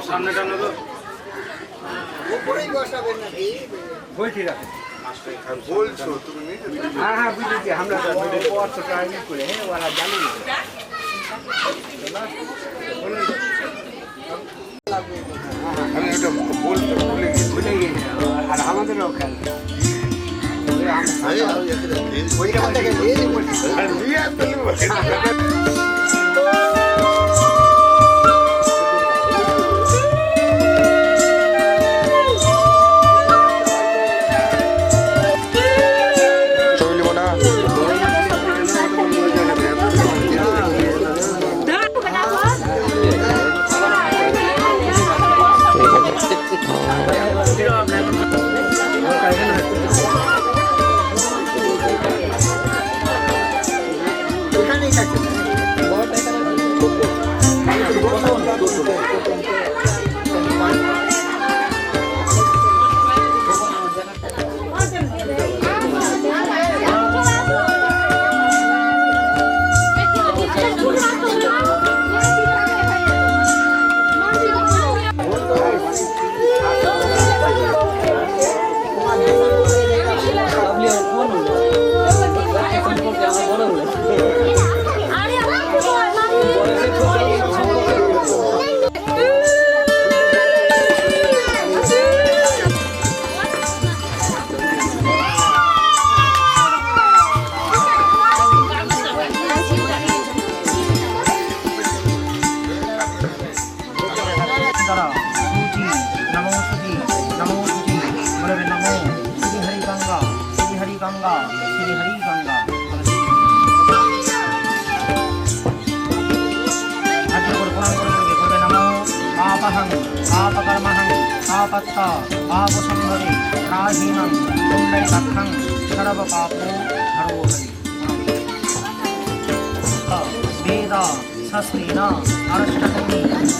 সামনে টানো তো বলছো তুমি? হ্যাঁ বুঝেছি, আমরা করে ওরা জানি আমি ওটা বলতে ভুলে গেছি। আর আমাদেরও খেয়াল ওইখান থেকে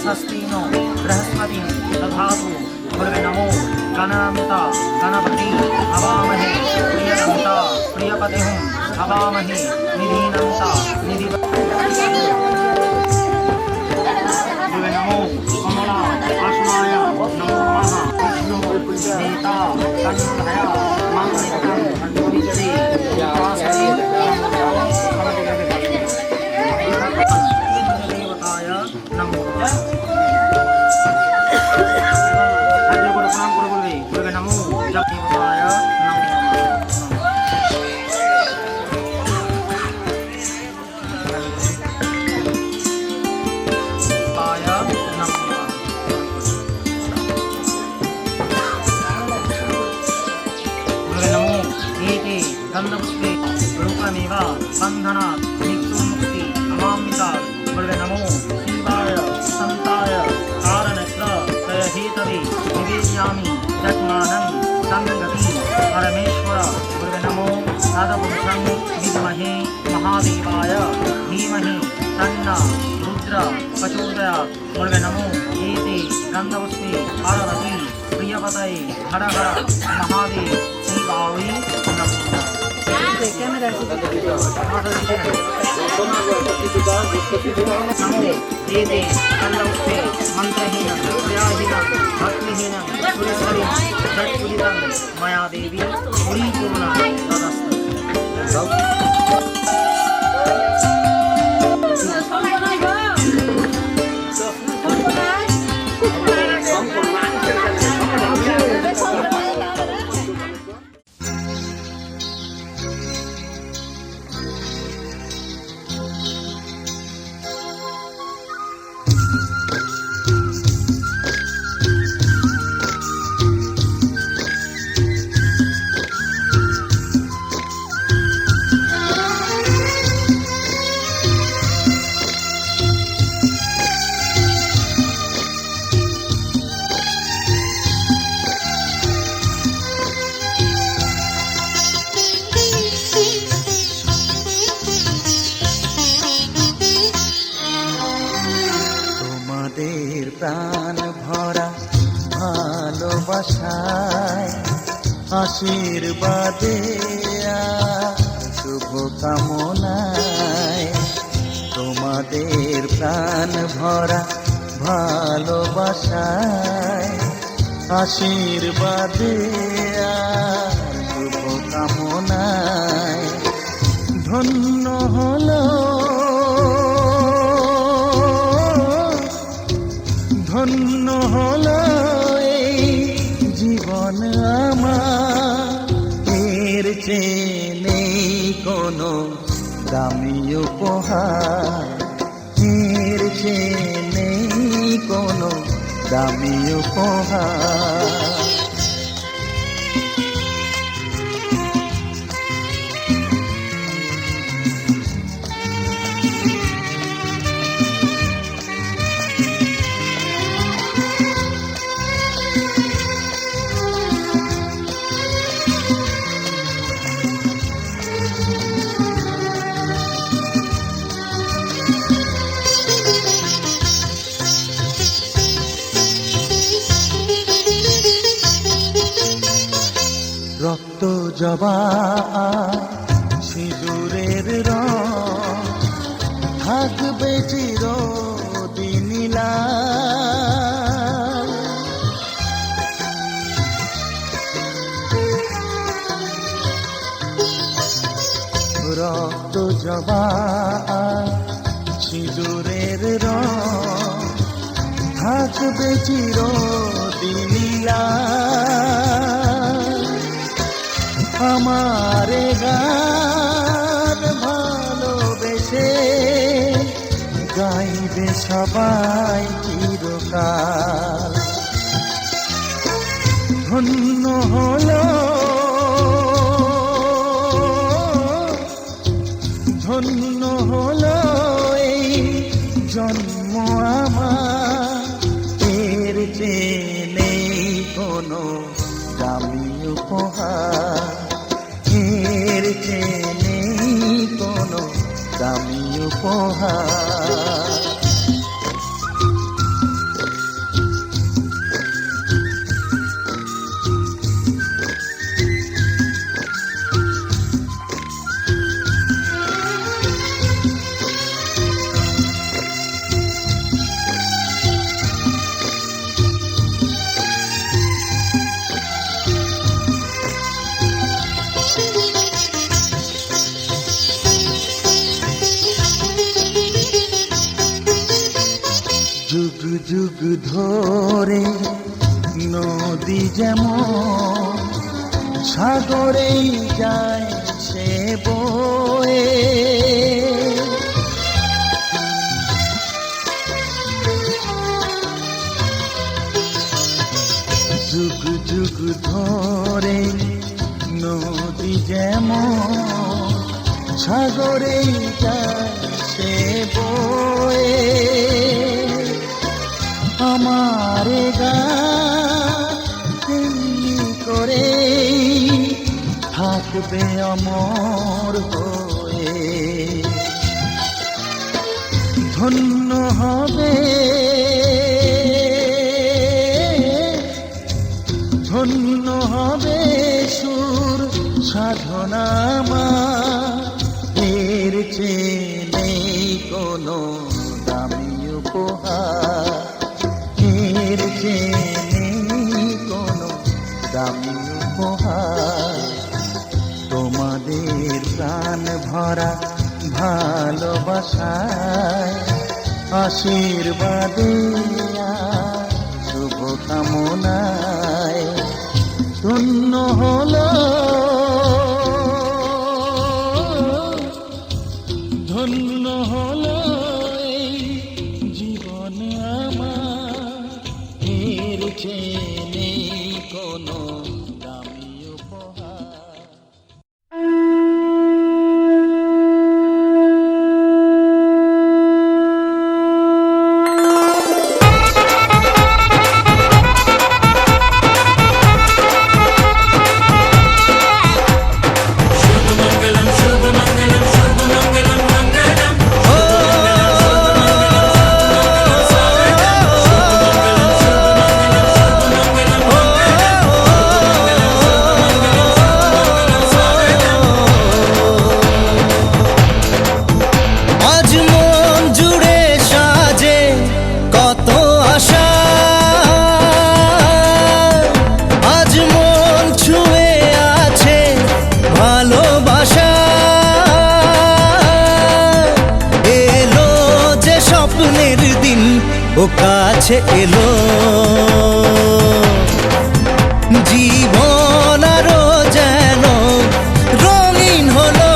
स्वस्तिनो बृहस्पति दधातु गुरुवे नमो गणामिता गणपति हवामहे प्रियदन्ता प्रियपतिं हवामहे निधीनन्ता निधि गुरुवे नमो कमला आसनाय नमो नमः विष्णु सीता कन्नडया मांगलिकं विजयी वासवी देवताय नमो बंधनात् मृत्युमुक्ति अमामिता गुरुवे नमो शिवाय संताय कारणत्र तयहेतवे निवेदयामि यजमानं संगति परमेश्वर गुरुवे नमो नादपुरुषं विद्महे महादेवाय धीमहि तन्नो रुद्र प्रचोदयात् गुरुवे नमो एते गन्धपुष्पे पार्वती प्रियपतये हर हर महादेव शिवाय नमः कैमरा ये कल्लौष्टे मंत्रहीन प्रयाहीन भक्तिहीन सुरेश्वरी षट्पूजितं मया देवी परिपूर्ण तदस्तु প্রাণ ভরা ভালোবাসায়, আশীর্বাদে শুভ কামনায়, তোমাদের প্রাণ ভরা ভালোবাসায়, আশীর্বাদে শুভ কামনায় ধন্য হলো, ধন্য হলো এই জীবন আমার, এর চেয়ে নেই কোনো দামি উপহার, এর চেয়ে নেই কোনো দামি উপহার। রক্ত জবা সিঁদুরের রং থাকবে চিরদিন লাল, রক্ত জবা সিঁদুরের রং থাকবে চিরদিন লাল। আমারে গান ভালোবেসে গাইবে সবাই চিরকাল, ধন্য হলো, ধন্য হলো এই জন্ম আমার, এর চেয়ে নেই কোনো দামি উপহার, এর চেয়ে নেই কোনো দামি উপহার। যুগ যুগ ধরে নদী যেমন সাগরেই যায় সে বয়ে, যুগ যুগ ধরে নদী যেমন সাগরেই যায় সে বয়ে, আমার গান করে থাকবে অমর হয়ে, ধন্য হবে, ধন্য হবে সুর সাধনা আমার, এর চেয়ে নেই কোনো দামি উপহার, এর চেয়ে নেই কোনো দামি উপহার। তোমাদের প্রাণ ভরা ভালোবাসায়, আশীর্বাদে শুভ কামনায় ধন্য হলো, ধন্য হলো এই জীবন আমার, এর চেয়ে নেই কোনো দামি উপহার। ও কাছে এলো, জীবন আরো যেন রঙিন হলো।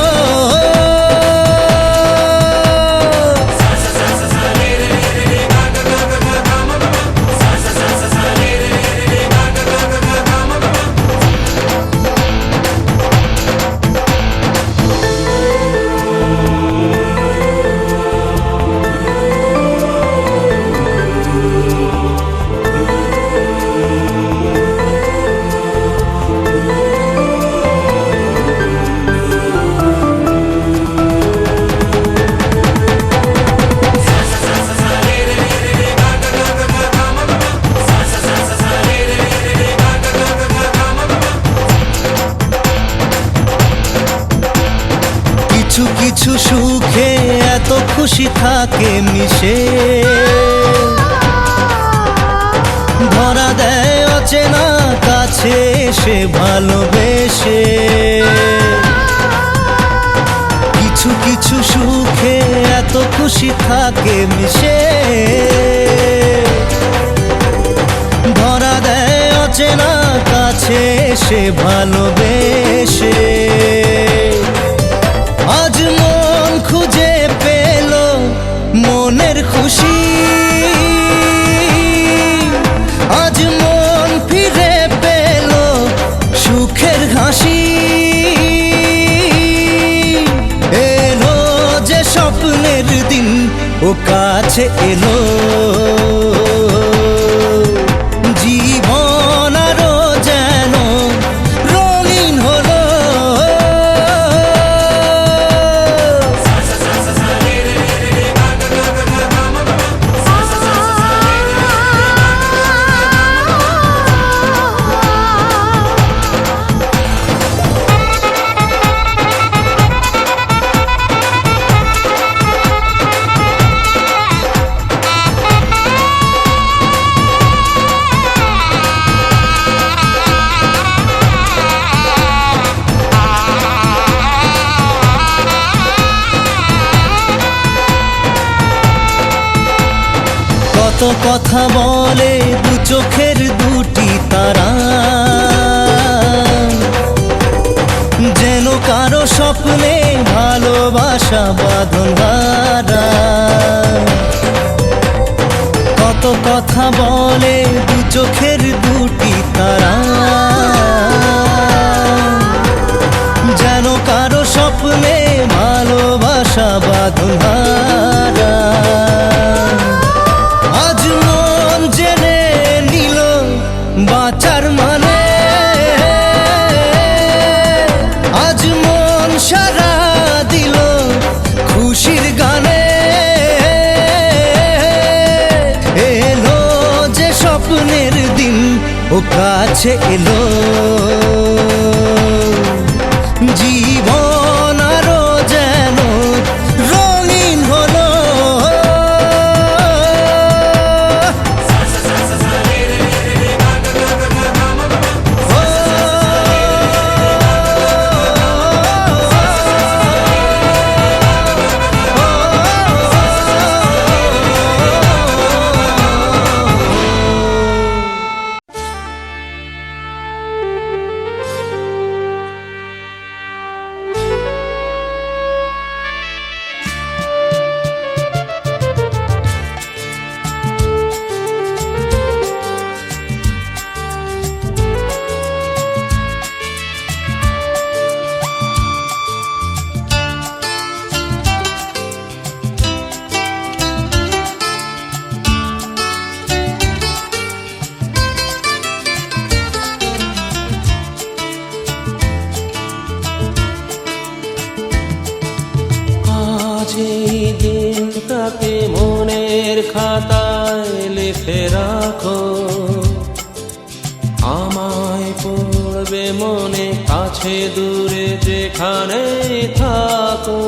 কিছু কিছু সুখে এত খুশি থাকে মিশে, ধরা দেয় অচেনা কাছে এসে ভালোবেসে। কিছু কিছু সুখে এত খুশি থাকে মিশে, ধরা দেয় অচেনা কাছে এসে ভালোবেসে। আজ মন খুঁজে পেল মনের খুশি, আজ মন ফিরে পেল সুখের হাসি। এলো যে স্বপ্নের দিন, ও কাছে এলো, জীবন আরো যেন রঙিন হলো। কত কথা বলে দু চোখের দুটি তারা, যেন কারো স্বপ্নে ভালোবাসা বাঁধন হারা। কত কথা বলে দু চোখের দুটি তারা, যেন কারো স্বপ্নে ভালোবাসা বাঁধন হারা। আজ মন জেনে নিল বাঁচার মানে, আজ মন সারা দিল খুশির গানে। এলো যে স্বপ্নের দিন, ও কাছে এলো, জীবন আরো যেন রঙিন হলো। সেই দিনটাকে মনের খাতায় লিখে রাখো, আমায় পড়বে মনে কাছে দূরে যেখানে থাকো।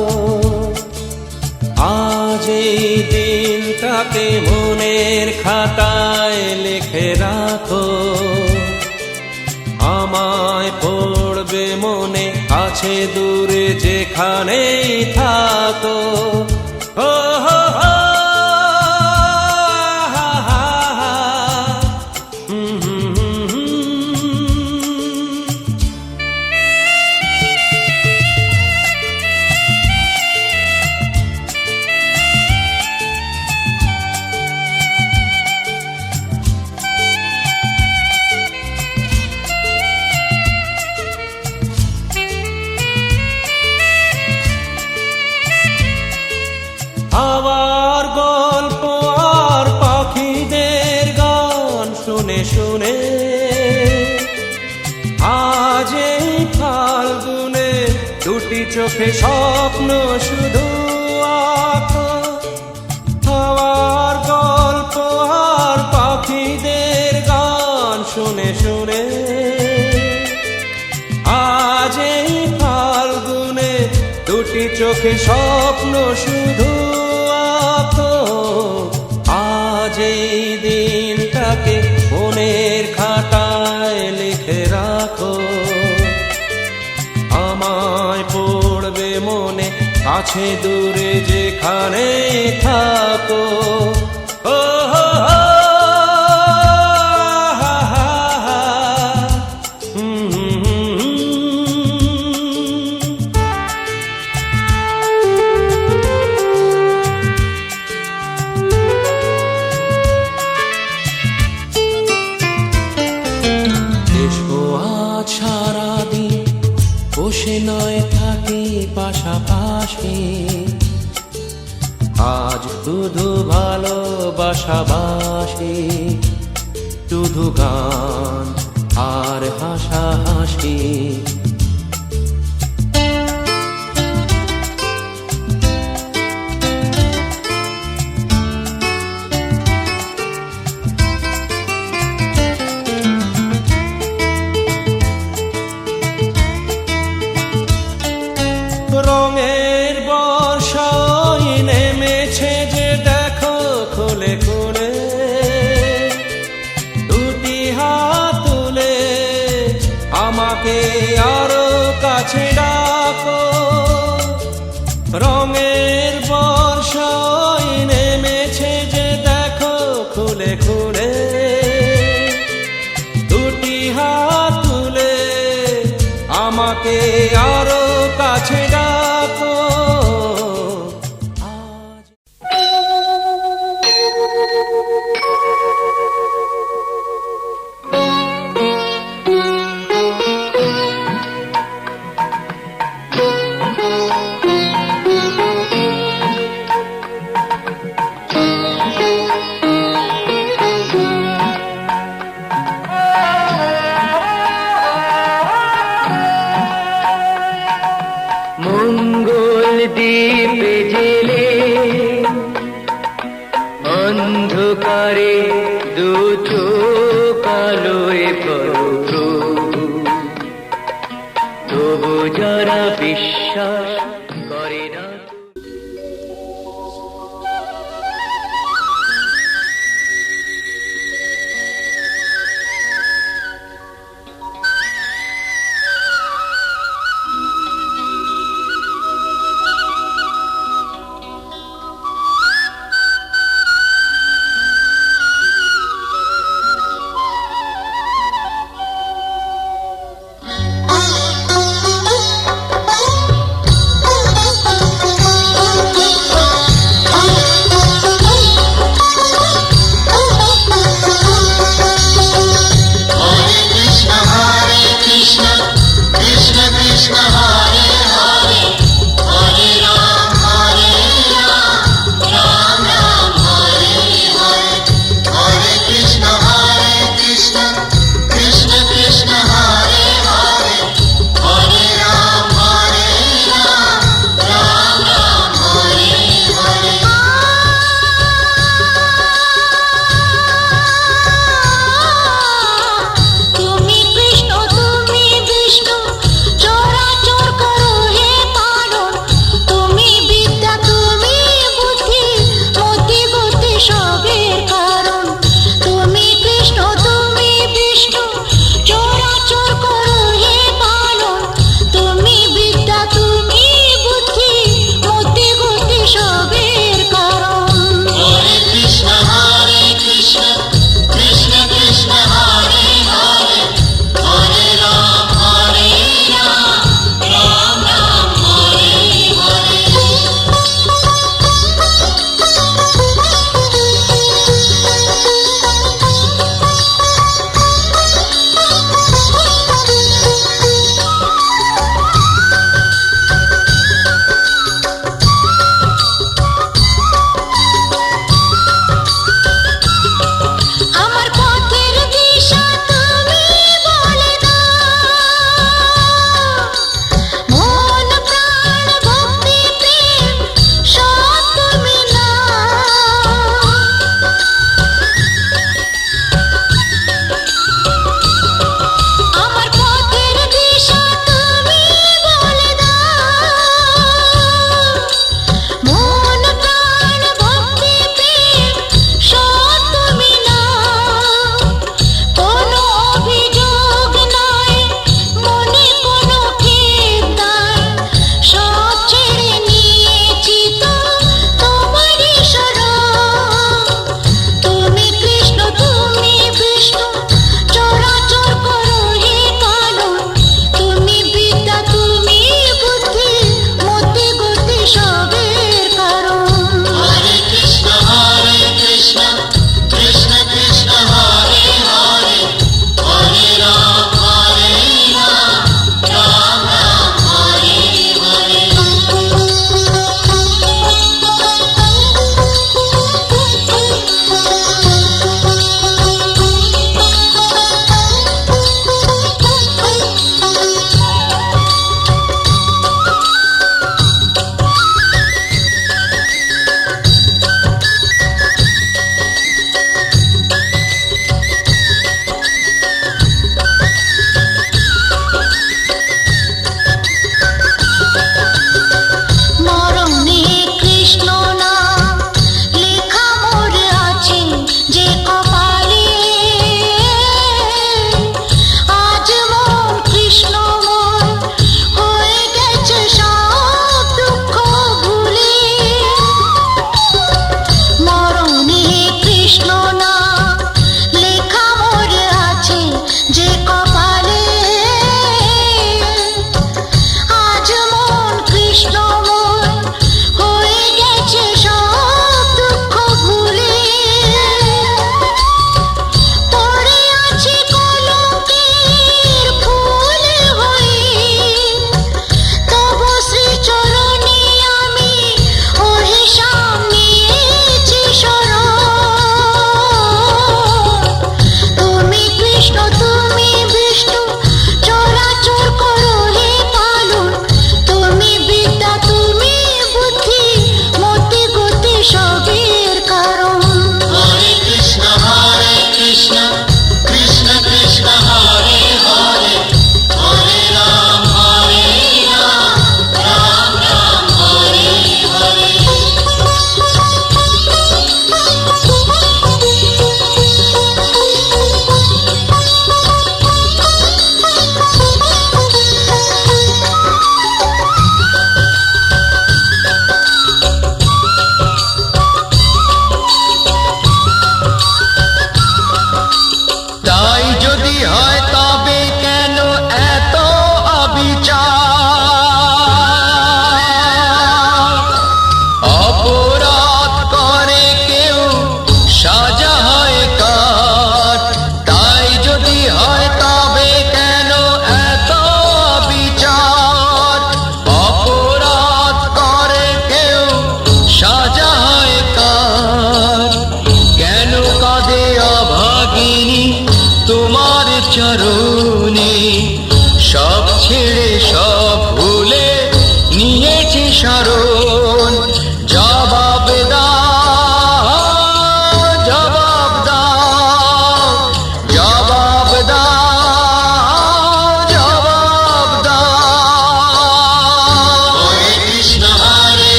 আজ এই দিনটাকে মনের খাতায় লিখে রাখো, আমায় পড়বে মনে কাছে দূরে যেখানেই থাকো। ও হো হো, চোখে স্বপ্ন শুধু আঁকো, হাওয়ার গল্প আর পাখিদের গান শুনে শুনে। আজ এই ফাল্গুনে দুটি চোখে স্বপ্ন শুধু আঁকো, আজ এই দিনটাকে মনের খাতায় লিখে রাখো। আমায় পড়বে মনে, কাছে দূরে যেখানে থাকো। ও হো হো, হা হা হা, এসো আজ সারাদিন বসে নয় থাকি পাশাপাশি, আজ শুধু ভালোবাসাবাসি, শুধু গান আর হাসাহাসি। রঙের বর্ষায় নেমেছে যে দেখো খুলে খুলে, দুটি হাত তুলে আমাকে আরো কাছে ডাকো। রঙের বর্ষায় নেমেছে যে দেখো খুলে খুলে, দুটি হাত তুলে আমাকে আরো কাছে ডাকো। মঙ্গল দ্বীপে জেলে অন্ধকারে দু চোখ আলোয় প্রভু, তবু যারা বিশ্বাস করে না।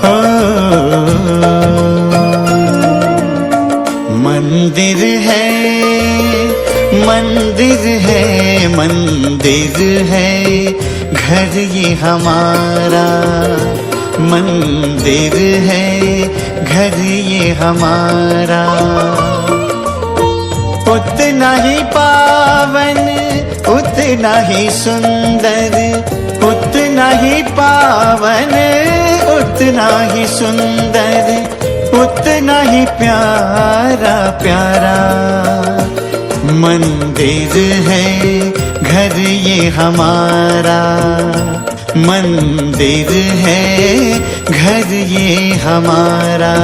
हो मंदिर है मंदिर है मंदिर है घर ये हमारा मंदिर है घर ये हमारा उतना ही पावन उतना ही सुंदर उतना ही पावन उतना ही सुंदर उतना ही प्यारा प्यारा मंदिर है घर ये हमारा मंदिर है घर ये हमारा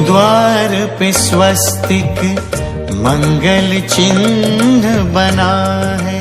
द्वार पे स्वस्तिक मंगल चिन्ह बना है।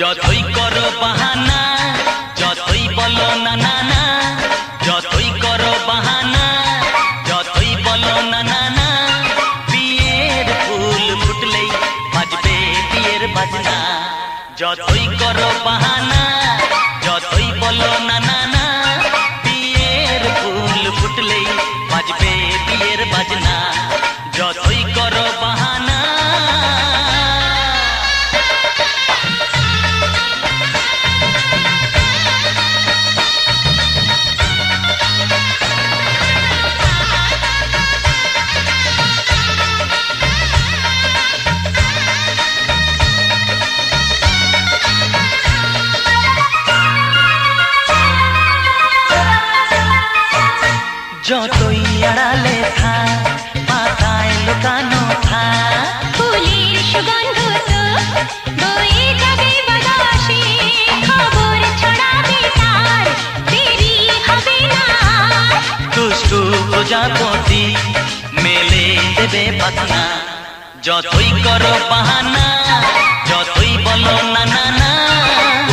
যতই করো বাহানা, যতই বলো না না না, যতই করো বাহানা, যতই বলো না না না, বিয়ের ফুল ফুটলেই বাজবে বিয়ের বাজনা। যতই করো বাহানা, যতই বলো না না না, বিয়ের ফুল ফুটলেই বাজবে বিয়ের বাজনা। যতই করো বাহানা। যতই আড়ালে থাক, পাতায় লুকানো থাক, ফুলের সুগন্ধ তো বয়ে যাবে বাতাসে, খবর ছড়াবে তার, দেরি হবে না। দুষ্টু প্রজাপতি মেলে দেবে পাখনা। যতই করো বাহানা, যতই বলো না না না,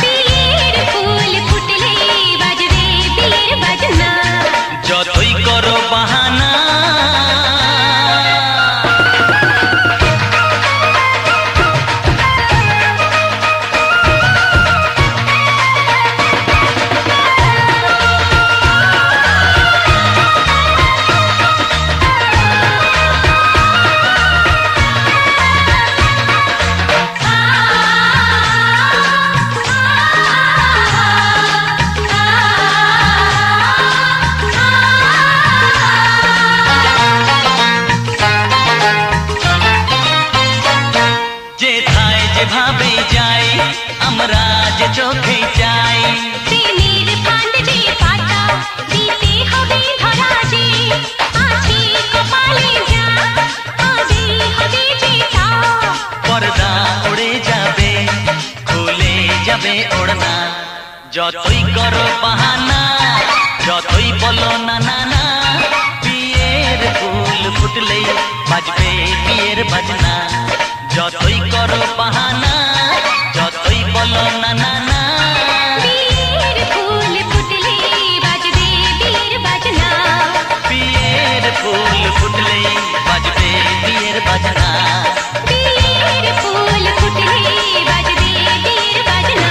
বিয়ের ফুল ফুটলে বাজবে বিয়ের বাজনা। যতই করো বাহানা। যেথায় যেভাবে যাই, আমরা যে চোখে চাই, প্রেমের ফান্ড যে পাতা দিতে হবে ধরা যে, আছে কপালে যা হবে হবে যে তা। পর্দা উড়ে যাবে, খুলে যাবে ওড়না। যতই করো বাহানা, যতই বলো না না না, বিয়ের ফুল ফুটলেই বাজবে বিয়ের বাজনা। যতই করো বাহানা, যতই বলো না না না, বিয়ের ফুল ফুটলে বাজবে বিয়ের বাজনা। বিয়ের ফুল ফুটলেই বাজবে বিয়ের বাজনা। বিয়ের ফুল ফুটলে বাজবে বিয়ের বাজনা।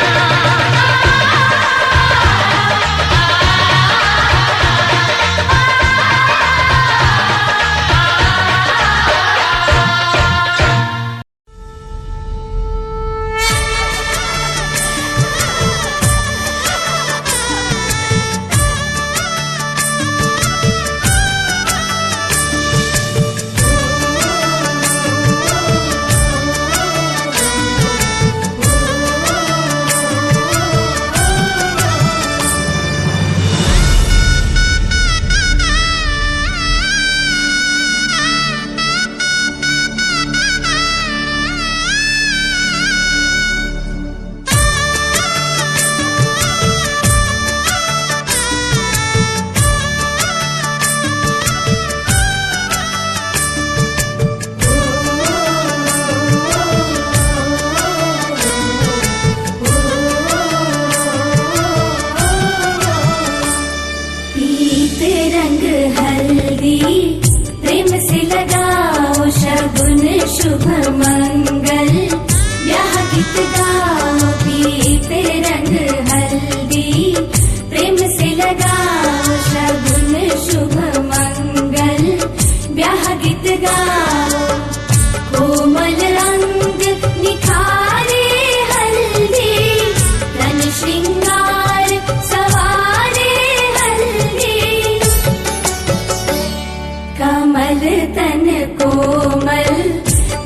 शुभ मंगल ब्याह गीत गाओ पीते रंग हल्दी प्रेम से लगाओ शगुन शुभ मंगल ब्याह गीत गाओ कोमल रंग निखारे हल्दी तन श्रृंगार सवारे हल्दी कमल तन कोमल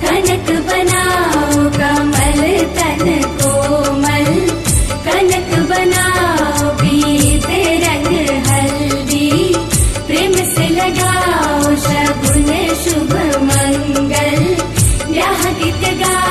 कनक बनाओ कमल तन कोमल कनक बनाओ पीते रंग हल्दी प्रेम से लगाओ शगुन शुभ मंगल ब्याह गीत गाओ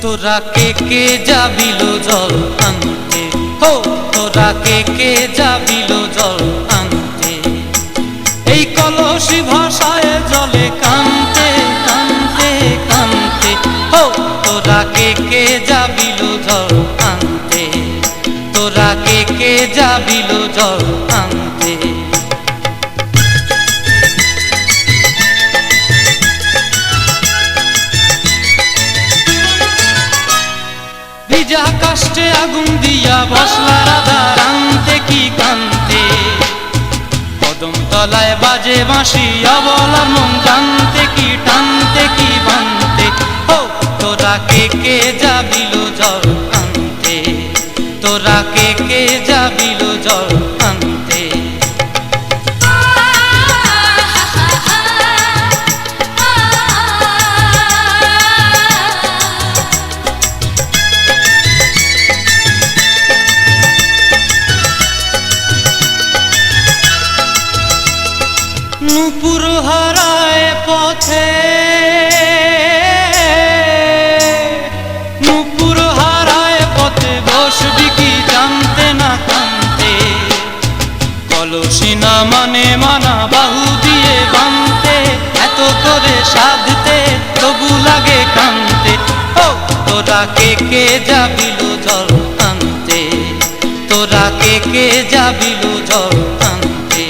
তোরা কে যাবিল জল আনতে, হো তোরা কে যাবিল জল আনতে, এই কলসি ভাষায় জলে কানতে কানতে কানতে, হো তোরা কে যাবিল জল আনতে, তোরা কে যাবিল জল আনতে। ভিজা কাষ্টে আগুন দিয়া বসলা রাধা রানতে কি কানতে, কদম তলায় বাজে বাঁশি অবলার মন জানতে কি টানতে কি বানতে, ও তোরা কে যাবিল জল আনতে, তোরা কে যাবিল জল আনতে। নূপুর হারায় পথে, নূপুর হারায় পথে বসবি কি জানতে না কানতে, কলসি না মানে মানা বাহু দিয়ে বানতে, এত করে সাধতে তবু লাগে কানতে, ও তোরা কে যাবিল জল আনতে, তোরা কে যাবিল জল আনতে।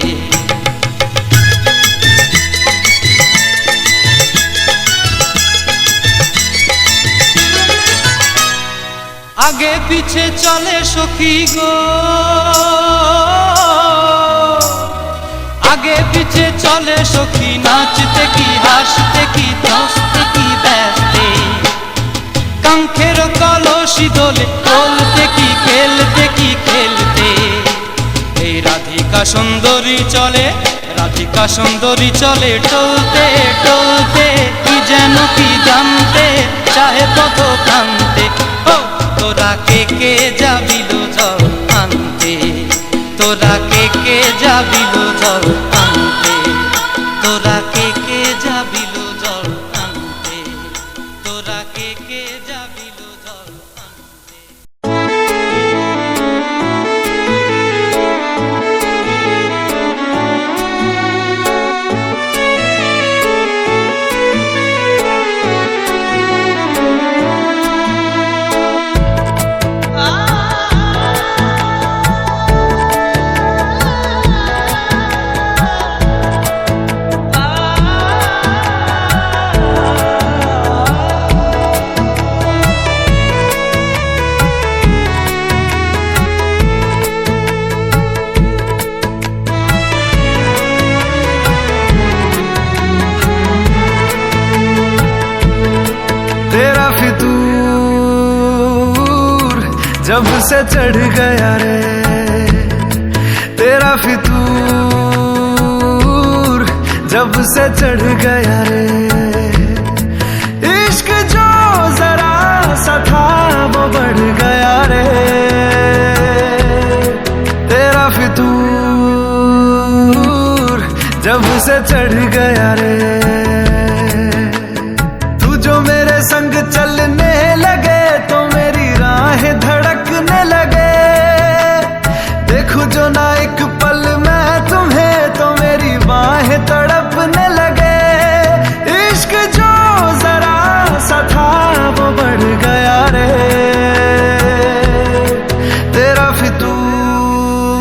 আগে পিছে চলে সখী গো, আগে পিছে চলে সখী, নাচতে কি হাসতে কি দোস্তে কি ব্যস্তে, কাঙ্ক্ষের কলসি দোলে বলতে কি খেলতে কি খেলতে, এই রাধিকা সুন্দরী চলে, রাধিকা সুন্দরী চলে টলতে টলতে, কি যেন কি জানতে চাহে পথ কান্তে, ও তোরা কে যাবিল জল আনতে, তোরা কে যাবিল জল আনতে, তোরা কে যাবিল জল আনতে, তোরা কে যাবিল জল আনতে। जब से चढ़ गया रे तेरा फितूर, जब से चढ़ गया रे इश्क जो जरा सा था वो बढ़ गया रे, तेरा फितूर जब से चढ़ गया रे, तू जो मेरे संग चलने लगे तो मेरी राहें धड़कने लगे, देखो जो ना एक पल मैं तुम्हें तो मेरी बाहें तड़पने लगे, इश्क जो जरा सा था वो बढ़ गया रे, तेरा फितूर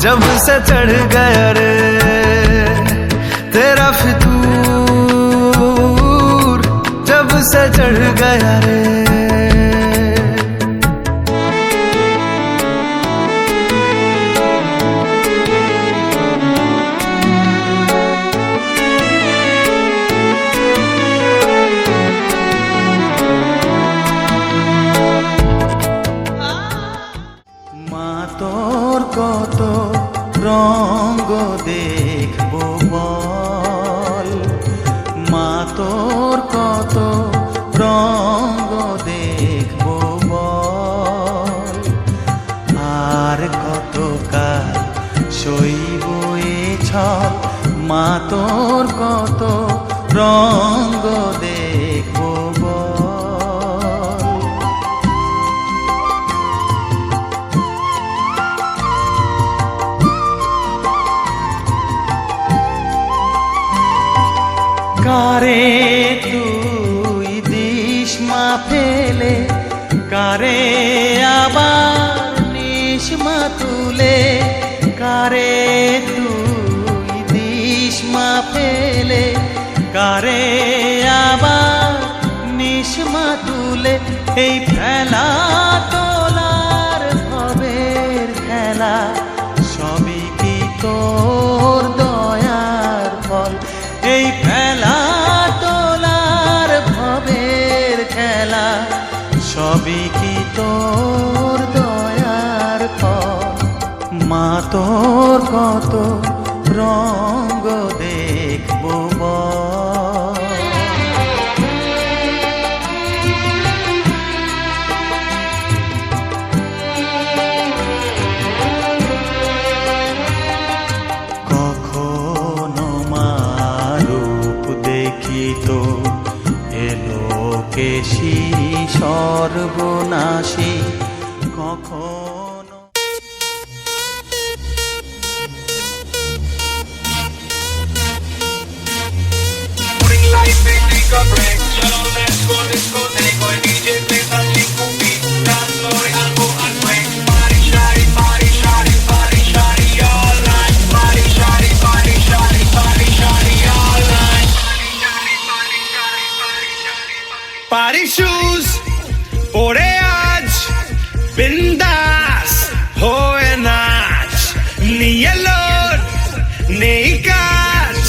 जब से चढ़ गया रे, तेरा फितूर जब से चढ़ गया रे। মা তোর কত রঙ্গ দেখবো বল, মা তোর কত রঙ্গ দেখবো বল, আর কত কাল সইব এ ছল, মা তোর কত রঙ্গ দেখবো বল। মা ফেলে কারে আবার নিস মা তুলে, কারে তুই দিস মা ফেলে, কারে আবার নিস মা তুলে। এই ফেলা তোলার ভবের খেলা সবই কি তোর দয়ার ফল। এই ফেলা তোলার ভবের খেলা সবই কি তোর দয়ার ফল। মা তোর কত রঙ্গ দেখবো বল। কখনো মা রূপ দেখি তো এলো কেশি সর্বনাশী, কখনো পারি শুজ পরে আজ বিন্দাস হয়ে নাচ, নিয়ে লোড নেই কাজ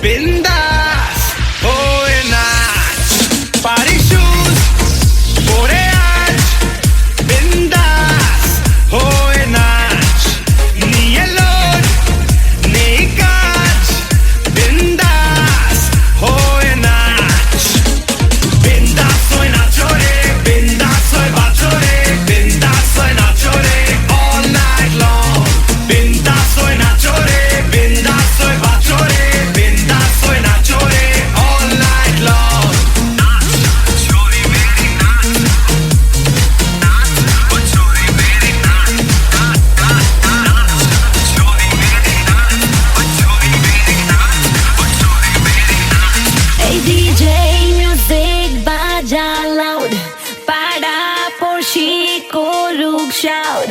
বিন্দাস হয়ে নাচ। পারি শুজ পরে আজ বিন্দাস হয়ে নাচ, নিয়ে লোড নেই কাজ বিন্দাস হয়ে নাচ। বিন্দাস হয়ে নাচো রে, বিন্দাস হয়ে বাঁচো রে, বিন্দাস হয়ে নাচো রে all night long। বিন্দাস হয়ে নাচো রে, বিন্দাস হয়ে বাঁচো রে, বিন্দাস হয়ে নাচো রে all night long। নাচ ছোরি মেরি নাচ, নাচ ও ছোরি মেরি নাচ, নাচ নাচ ছোরি মেরি নাচ, ও ছোরি মেরি নাচ, ও ছোরি মেরি নাচ। এই DJ music বাজা loud, পাড়া পড়শি করুক shout।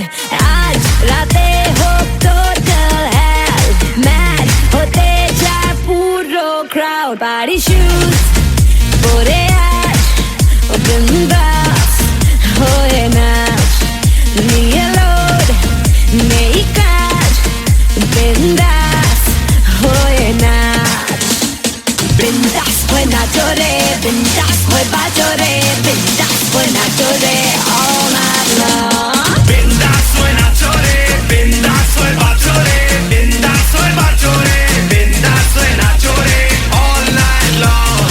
আজ রাতে হোক total hell, mad হতে চায় পুরো crowd। Party shoes পরে আজ বিন্দাস হয়ে নাচ, নিয়ে load নেই কাজ বিন্দাস হয়ে নাচ। বিন্দাস হয়ে নাচো রে, বিন্দাস হয়ে বাজো রে, বিন্দাস হয়ে নাচো রে all night long। বিন্দাস হয়ে নাচো রে, বিন্দাস হয়ে বাঁচো রে, বিন্দাস হয়ে বাঁচো রে, বিন্দাস হয়ে নাচো রে all night long।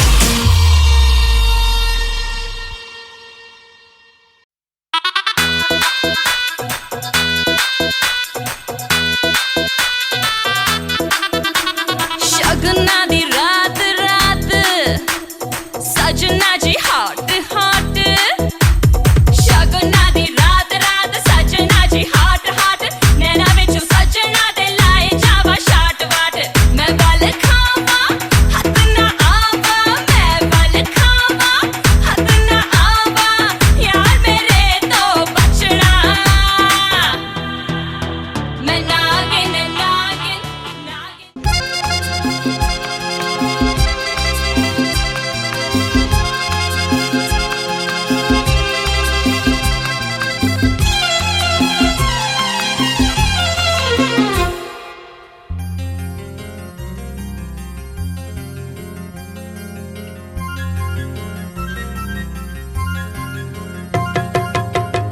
शगना दी रात रात सजना जी हॉट हॉट। शगना दी रात रात सजना जी हॉट हॉट। नैना विच सजना दे लाए जावा शाट वाट। मैं वल खावा हथ ना आवा, मैं वल खावा हथ ना आवा, यार मेरे तो बचना। मैं नागिन नागिन नागिन।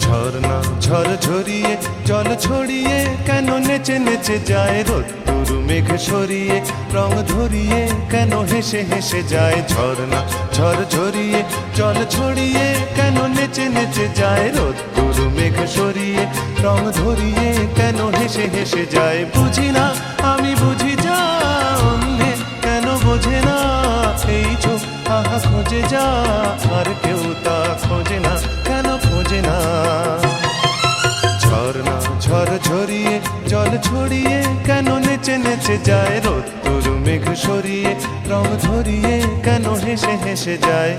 ঝর্ণা ঝড় ঝরিয়ে জল ছড়িয়ে কেন নেচে নেচে যায় রোদ্দুর মেঘ সরিয়ে রং ধরিয়ে কেন হেসে হেসে যায়। ঝর্ণা ঝড় ঝরিয়ে জল ছড়িয়ে কেন নেচে নেচে যায় রোদ্দুর মেঘ সরিয়ে রং ধরিয়ে কেন হেসে হেসে যায়। বুঝি না আমি বুঝি যা অন্ধে কেন বোঝে না এই চোখ আহা খোঁজে যা আর কেউ তা খোঁজে না কেন খোঁজে না। ঝর্ণা ঝড় ঝরিয়ে জল ছড়িয়ে কেন নেচে নেচে যায় রোদ্দুর মেঘ সরিয়ে রং ধরিয়ে কেন হেসে হেসে যায়।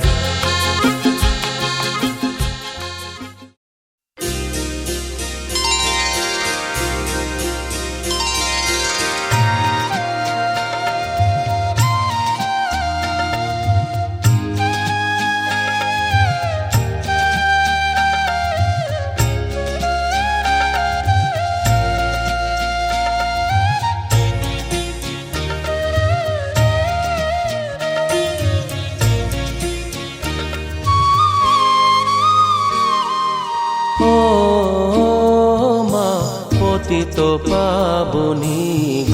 পতিত পাবনী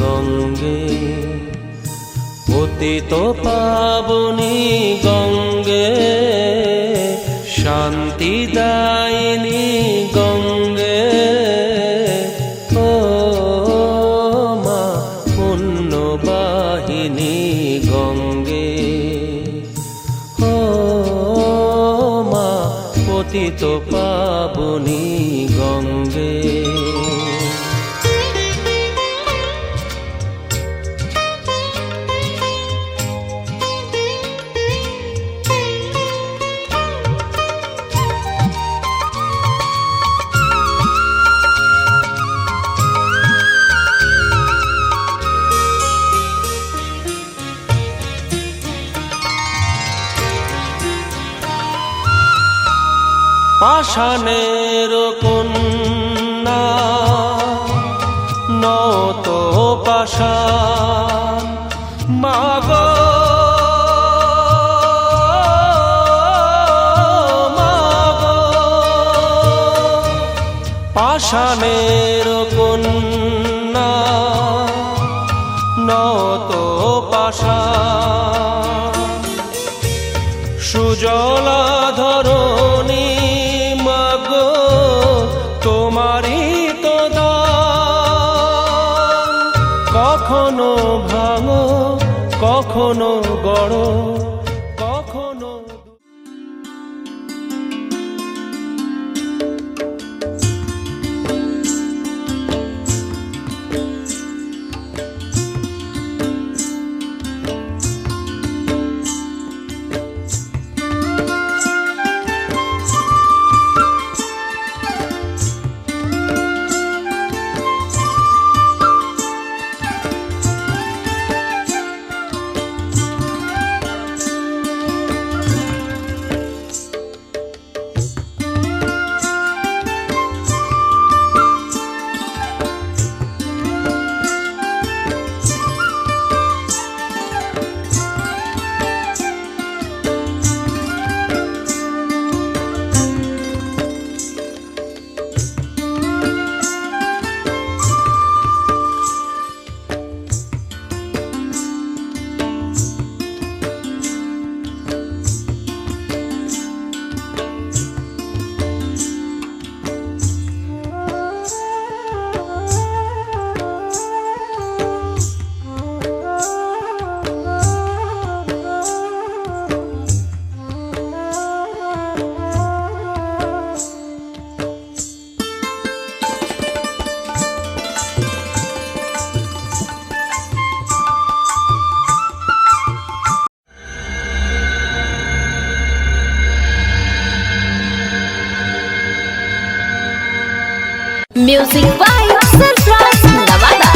গঙ্গে, পতিত পাবনী গঙ্গে, শান্তিদায়িনী গঙ্গে, ও মা পুণ্যবাহিনী গঙ্গে, ও মা পতিত পাবনী গঙ্গে। পাষাণের কন্যা নত পাষাণ, মাগো মাগো, পাষাণের কন্যা নত পাষাণ, সুজলা ধরণী তোমারই তো দান, কখনো ভাঙো কখনো গড়ো কখনো। Music by Surprise Navada.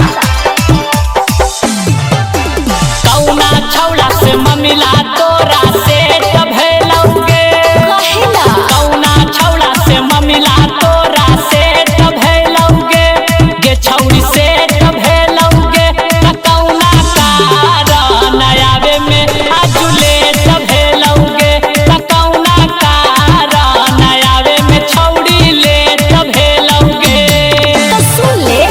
कौना छौड़ा से ममिला तोरा से भैलौगे, कौना छौड़ा से ममिला तोरा से भैलौगे, गे छौड़ी से भैलौगे, कौना कारण आवे में आजुले भैलौगे, कौना कारण आवे में छौड़ी ले भैलौगे। सुन ले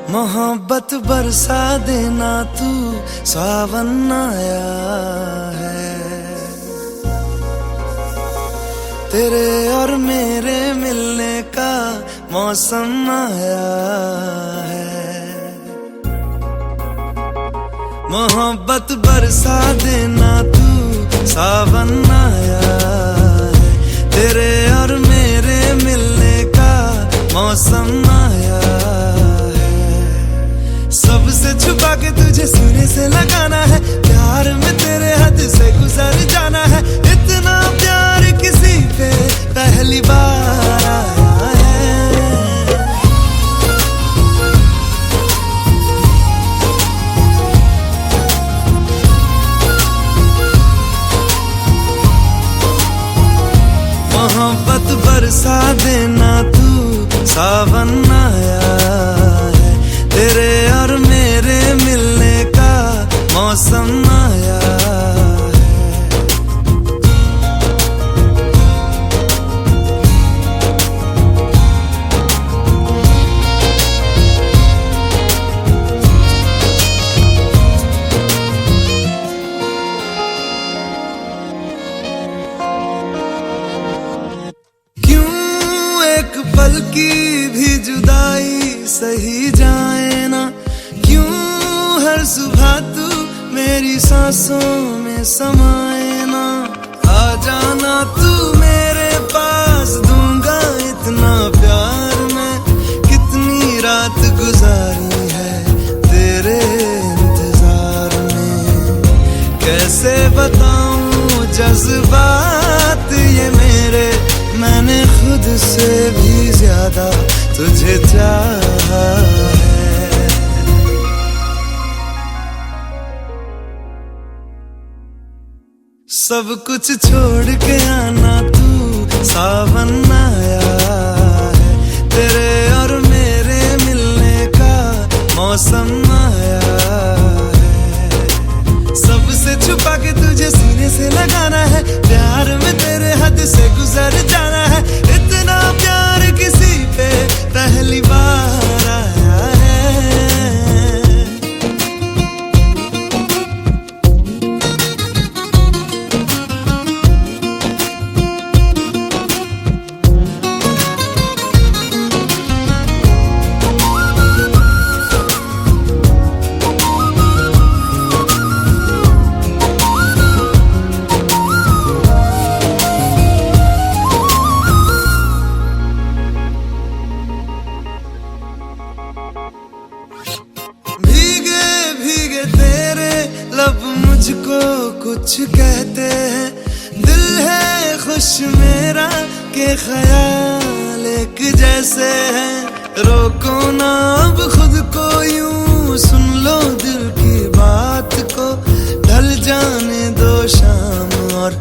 मोहब्बत बरसा देना तू, सावन आया है। तेरे और मेरे मिलने का मौसम आया है। मोहब्बत बरसा देना तू, सावन आया है। तेरे और मेरे मिलने का मौसम आया है। सबसे छुपा के तुझे सीने से लगाना है, प्यार में तेरे हद से गुजर जाना है। इतना प्यार किसी पे पहली बार आया है। मोहब्बत बरसा देना तू, सावन आया है। तेरे और मेरे मिलने का मौसम आया है। पल की भी जुदाई सही जाए ना, क्यों हर सुबह तू मेरी सांसों में समाए ना। आ जाना तू मेरे पास, दूंगा इतना प्यार मैं। कितनी रात गुजारी है तेरे इंतजार में, कैसे बताऊं जज्बात ये मेरे। मैंने खुद से भी ज्यादा तुझे चाहा है। सब कुछ छोड़ के आना तू, सावन आया है। तेरे और मेरे मिलने का मौसम आया है। सबसे छुपा के तुझे सीने से लगाना है, प्यार में तेरे हद से गुजर जाना है। इतना प्यार किसी पे पहली बार आया है। मुझको कुछ कहते हैं, दिल है खुश मेरा के ख्याल एक जैसे हैं। रोको ना अब खुद को यूं, सुन लो दिल की बात को। ढल जाने दो शाम और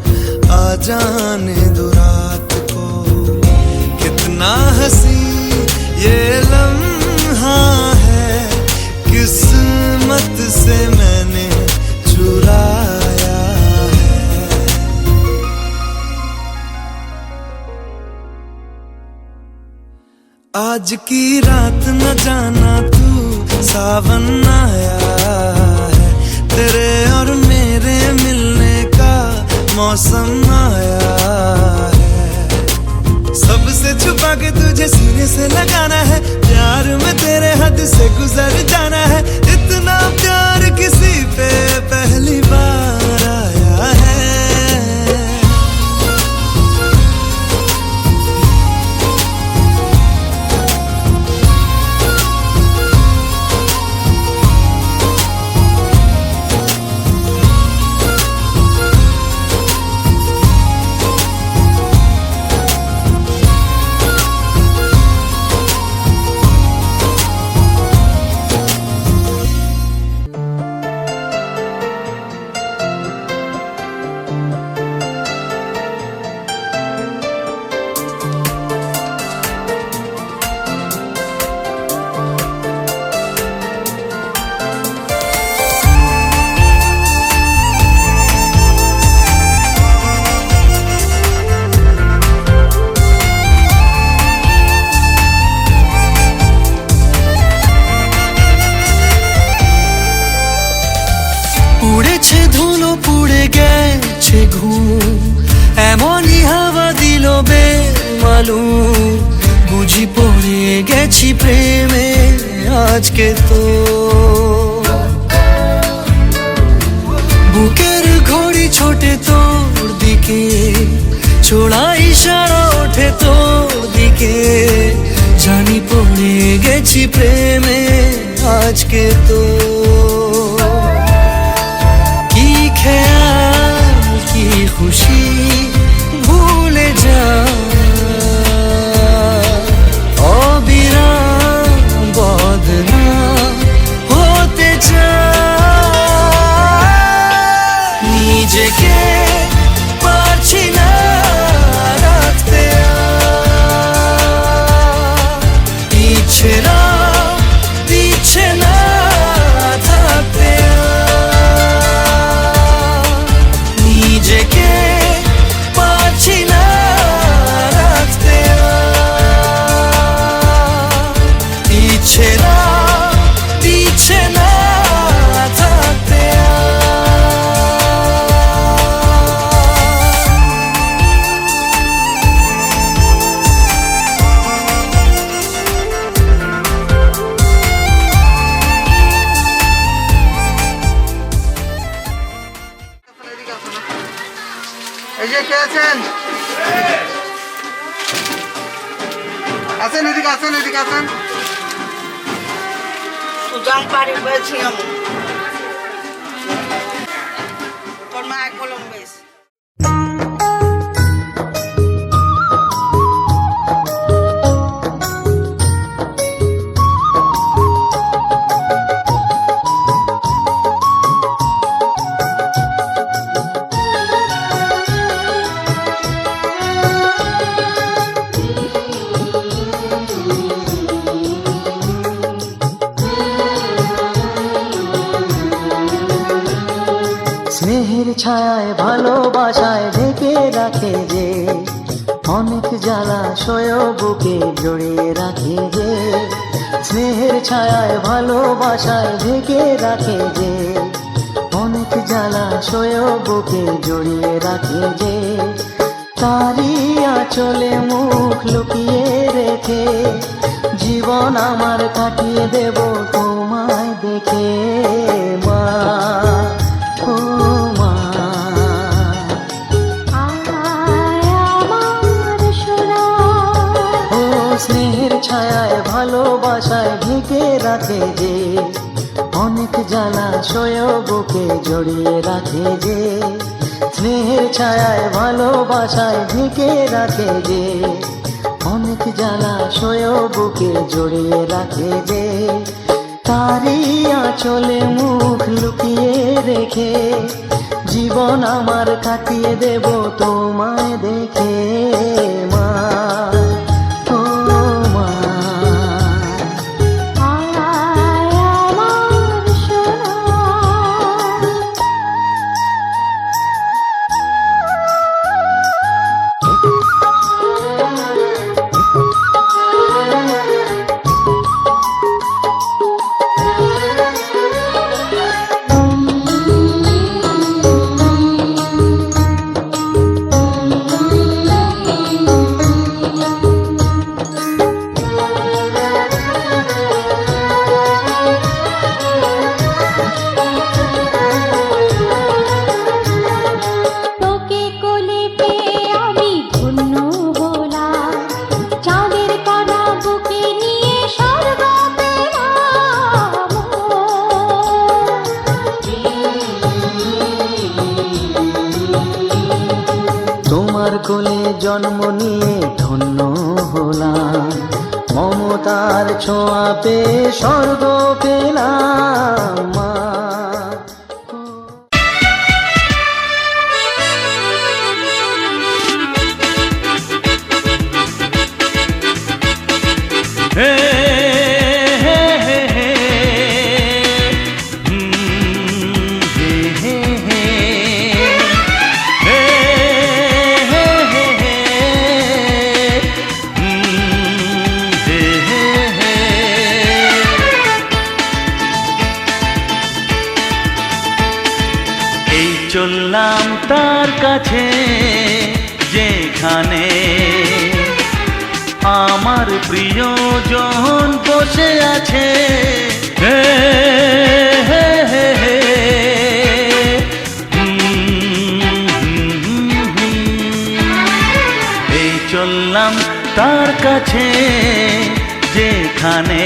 आ जाने दो रात को। कितना हंसी ये लम्हा है, किस्मत से मैंने चुराया है। आज की रात न जाना तू, सावन आया है। तेरे और मेरे मिलने का मौसम आया है। सबसे छुपा के तुझे सीने से लगाना है, प्यार में तेरे हद से गुजर जाना है। इतना प्यार किसी पे पहली बार आया है। চালু বুঝি পড়ে গেছি প্রেমে আজকে তো বুকের ঘড়ি ছোটে তোর দিকে ছোড়া ইশারা ওঠে তোর দিকে জানি পড়ে গেছি প্রেমে আজকে তো কি খেয়াল কি খুশি ভুলে যা অবিরাম বদনাম হতে চাই নিজেকে পারছি না রাখতে ইচ্ছে না দিচ্ছে না থাকতে নিজেকে পারছি না রাখতে ইচ্ছে না দিচ্ছে না থাকতে এই যে কে আছেন? আসেন এদিকে, আসেন এদিকে, আসেন। সুজান পারি বলছি আমি তোর মা এক বলম বেশ স্নেহের ছায়ায় ভালোবাসায় ঢেকে রাখে যে অনেক জ্বালাশয় বুকে জড়িয়ে রাখে যে স্নেহের ছায়ায় ভালোবাসায় ঢেকে রাখে যে অনেক জ্বালাশয় বুকে জড়িয়ে রাখে যে তারই আঁচলে মুখ লুকিয়ে রেখে জীবন আমার কাটিয়ে দেব তোমায় দেখে মা ও মা ও স্নেহের ছায়ায় ভালোবাসায় ঢেকে রাখে যে অনেক জ্বালাশয় বুকে জড়িয়ে রাখে যে স্নেহের ছায়ায় ভালোবাসায় ঢেকে রাখে যে অনেক জ্বালাশয় বুকে জড়িয়ে রাখে যে তারই আঁচলে মুখ লুকিয়ে রেখে জীবন আমার কাটিয়ে দেব তোমায় দেখে মা ও মা তোকে কোলে পেয়ে আমি ধন্য হলাম চাঁদের কণা বুকে নিয়ে স্বর্গ পেলাম তোমার কোলে জন্ম নিয়ে ধন্য হলাম মমতার ছোঁয়া পেয়ে স্বর্গ পেলাম মা হে হে হে হে হে হে হে হে হে হে হে এই চললাম তার কাছে যেখানে আমার প্রিয়জন বসে আছে হে হে হে হে। এই চললাম তার কাছে যেখানে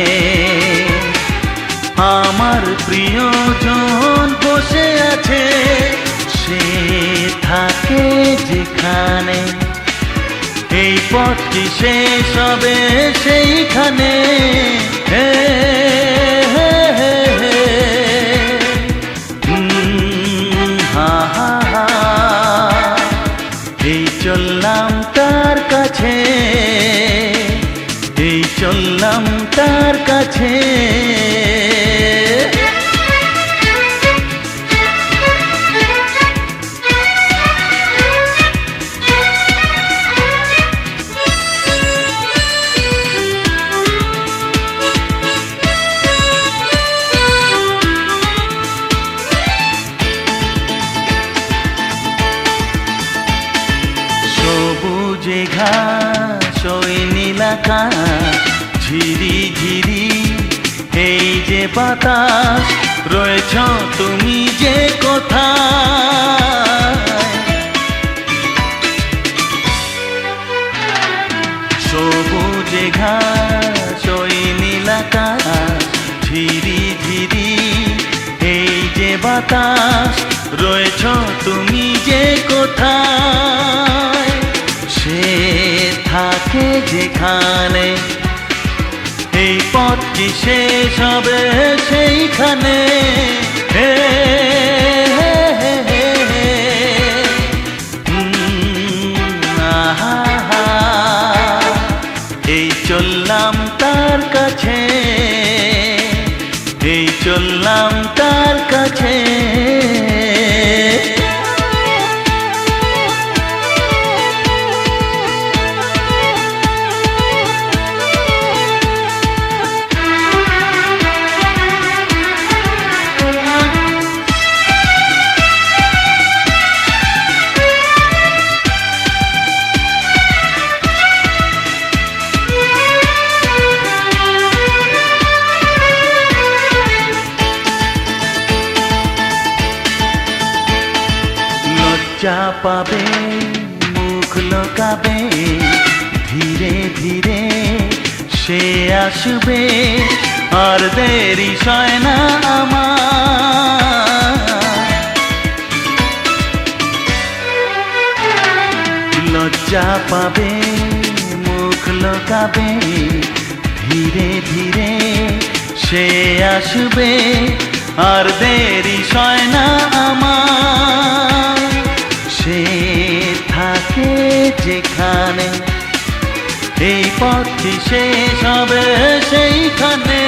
আমার প্রিয়জন বসে আছে, সে থাকে যেখানে। এই পথটি শেষ হবে সেইখানে হে হে হে হে। হা হা হা। এই চললাম তার কাছে, এই চললাম তার কাছে। সবুজে ঘাস ওই নীল আকাশ ঝিরি ঝিরি এই যে বাতাস, রয়েছ তুমি যে কোথায়। সবুজে ঘাস ওই নীল আকাশ ঝিরি ঝিরি এই যে বাতাস, রয়েছ তুমি যে কোথায়। সে থাকে যেখানে এই পথটি শেষ হবে সেইখানে হে হে হে হে হে। আহা হা। এই চললাম তার কাছে, এই চললাম তার কাছে। লজ্জা পাবে মুখ লোকাবে, ধীরে ধীরে সে আসবে আর দেরি সয় না আমার। লজ্জা পাবে মুখ লোকাবে, ধীরে ধীরে সে আসবে আর দেরি সয় না আমার। সে থাকে যেখানে এই পথটি শেষ হবে সেইখানে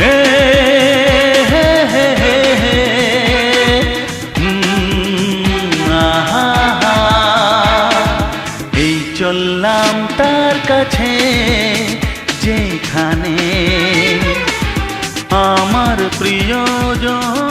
হে হে হে হে হে। আহা হা। এই চললাম তার কাছে যেখানে আমার প্রিয়জন